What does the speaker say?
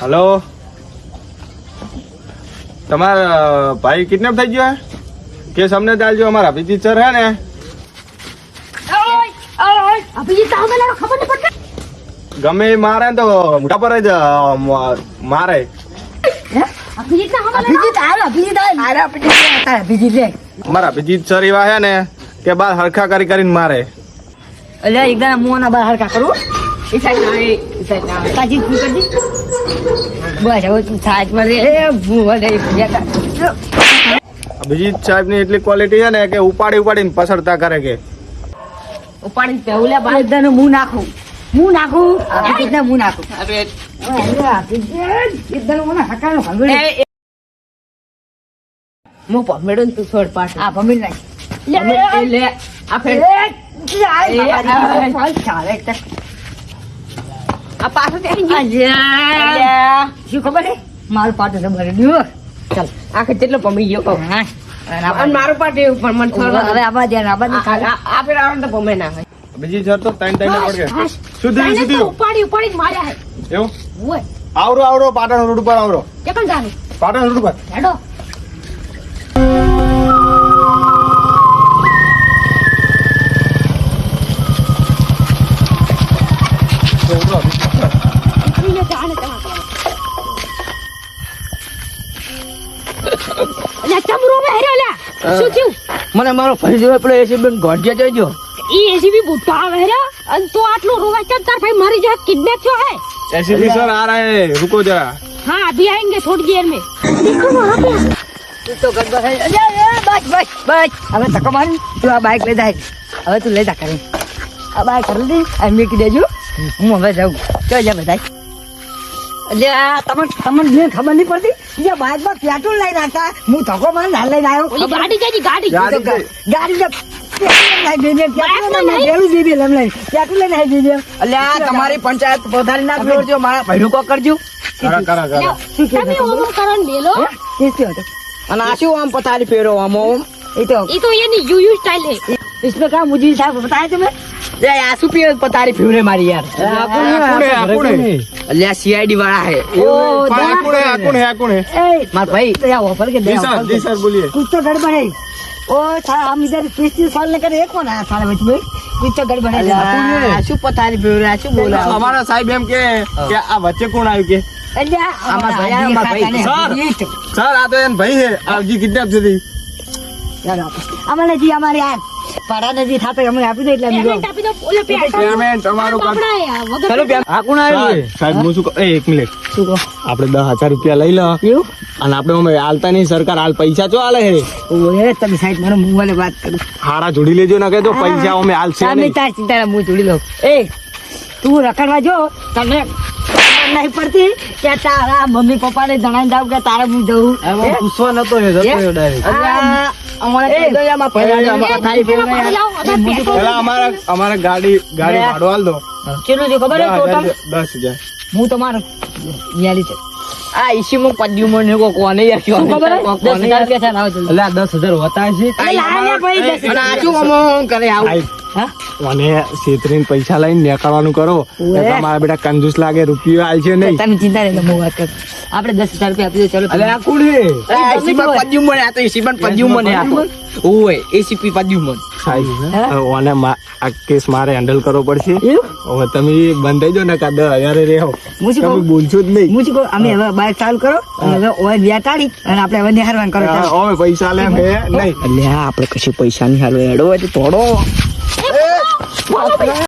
hello તમારા ભાઈ kidnap થઈ ગયો કેસ અમને ચાલજો અમારા અભિજીત સર હે ને ગમે મારે તો મોટા પર જ મારે અમારા અભિજીત સર એવા હે ને કે બાર હરખા કરીને મારે એકદમ મું ના બાર હરખા કરું એ સાઈડ ના એ સાઈડ ના કાજી તું કરજી બસ હવે તું સાઈડ માં રે ભૂવા દે અભિજીત સાહેબ ની એટલી ક્વોલિટી છે ને કે ઉપાડીને પસરતા કરે કે ઉપાડી પહેલા બાર એકદમ મું નાખું કેટલા મું નાખું અરે એકદમ મને હકાનો હંગડે મો પમેડો તું છોડ પાસ આ પમેડ નાખ લે આ ફેર આ પાછો શું ખબર હે મારું પાટો તો ભરી દો ચાલ આખે કેટલો પમી ગયો કહો અને મારું પાટો પણ મને થોડો હવે આબા દે આબા ની આ ફેર આવન તો પમે ના હોય અભિજીત સર તો ટાઈમ પડ ગયા સુધી ઉપાડી માર્યા હે એવું ઓય આવરો પાટણ રોડ ઉપર આવરો કેમ જાનું પાટણ રોડ ઉપર હેડો મને મારો ફરી જોવે પેલો એસીબી ગોઢિયા જોઈજો એસીબી બુટ્ટો આવે રે અને તો આટલો રોવાય કેમ તાર ભાઈ મારી જો કિડનેપ થયો હે एसीपी सर आ रहे हैं रुको जरा हाँ अभी आएंगे थोड़ी देर में देखो वहाँ पे તું તો ગડબડ હે બસ હવે તકો માર તું આ બાઈક લઈ જાય હવે તું લઈ જા કરે આ બાઈક કરી દે આ મેકી દેજો હું હવે જાઉં ચલ જા બધા એટલે આ તમને જે ખબર નહીં પડતી જે બાઈકમાં પેટ્રોલ લઈ નાખતા હું ધક્કો માર ના લઈને આવ્યો ओली गाड़ी कैसी गाड़ी એટલે આ તમારી પંચાયત પધારી ના જોડજો મારા ભૈરું કો કરજો करा તમે ઓવો કરણ મેલો અને આ શું આમ પથારી પહેરો આમ એ તો ये तो ये नहीं यू स्टाइल है इसमें क्या मुझे साहब बताया तुम्हें ये आंसू पे पतारी फेवरे मारी यार अल्लाह सीआईडी वाला है कौन है मार भाई तो या ऑफर के दे जी सर बोलिए कुछ तो गड़बड़ है ओ साला हम इधर 25 साल लेकर एक कौन है साला बच में कुछ तो गड़बड़ है आंसू पतारी फेवरे आंसू बोला हमारा साहब एम के क्या आ बच्चे कौन आयु के अल्लाह हमारा भाई सर आ तो एन भाई है आप जी किडनैप से थी અમારે જી અમારે યાર પાડા નજી થાતો અમે આપી દે એટલે અમે पेमेंट आपी दो ओले पेमेंट અમારું કામ चलो આ કોણ આવ્યું સાહેબ હું શું કહું એક મિનિટ શું કહો આપણે 10,000 રૂપિયા લઈ લો એવું અને આપણે અમે હાલતા નહીં સરકાર હાલ પૈસા ચો હાલે હે ઓએ તમે સાઈડ મારો મોબાઈલ વાત કરું હારા જોડી લેજો ના કે તો પૈસા અમે હાલ છે તમે નહીં તાર ચિંતા હું જોડી લઉં એ તું રખડવા જો તને નહીં પડતી કે તારા મમ્મી પપ્પા ને જણાઈ જાવ કે તારે હું જઉં પૂછવા નતો હે જતો ડાયરેક્ટ અમારે દયામાં પેલા અમારા ગાડી ભાડો હાલ દો કેટલું છે ખબર હે ટોટલ 10,000 હું તમારો યારી છે આ ઈસીમાં પદ્યું મને કોને યાર શું ખબર હે 10,000 રૂપિયા લાવો જલ્દી એટલે 10,000 હોતા છે અરે લાયા ભાઈ 10,000 અને આ શું અમોન કરે આવું હા મને છેતરીને પૈસા લઈને નીકળવાનું કરો તમારા બેટા કંજૂસ લાગે રૂપિયો આલ છે નહીં તમે ચિંતા નહીં હું વાત કરું આપણે 10,000 રૂપિયા આપી દો ચલો અલે આ કોણ હે ઈસીમાં પદ્યું મને આ તો ઈસીમાં પદ્યું મને આ તો ઓય એસીપી પદ્યું મને સાહેબ ઓને આ કેસ મારે હેન્ડલ કરવો પડશે એવું હવે તમે બંધ થઈ જાઓ ને કા 10,000 રહેવો હું શું તમે કહું બોલશો જ નહીં હું શું કહું અમે હવે બાઈક ચાલુ કરો અને હવે ઓય વ્યાટાડી અને આપણે હવે નિહારવાન કરો હવે પૈસા લે હે નહીં એટલે આપણે કશું પૈસા નહીં હાલવા હેડો હોય તો થોડો